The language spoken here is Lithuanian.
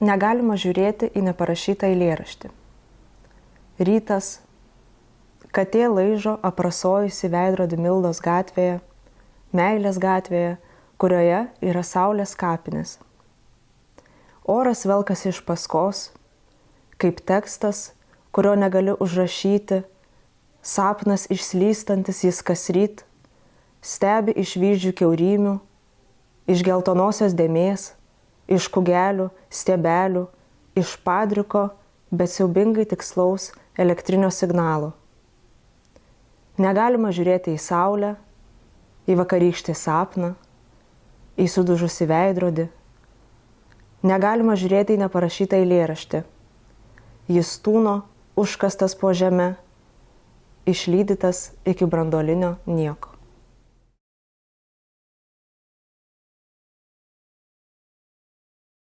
Negalima žiūrėti į neparašytą eilėraštį. Rytas, katė laižo aprasojusi veidrodį Mildos gatvėje, Meilės gatvėje, kurioje yra Saulės kapinės. Oras velkasi iš paskos, kaip tekstas, kurio negali užrašyti, sapnas išslystantis jis kasryt, stebi iš vyzdžių kiaurymių, iš geltonosios dėmės, iš kugelių, stiebelių, iš padriko, bet siaubingai tikslaus elektrinio signalo. Negalima žiūrėti į saulę, į vakarykštį sapną, į sudužusį veidrodį. Negalima žiūrėti į neparašytą eilėraštį. Jis tūno, užkastas po žeme, išlydytas iki branduolinio nieko.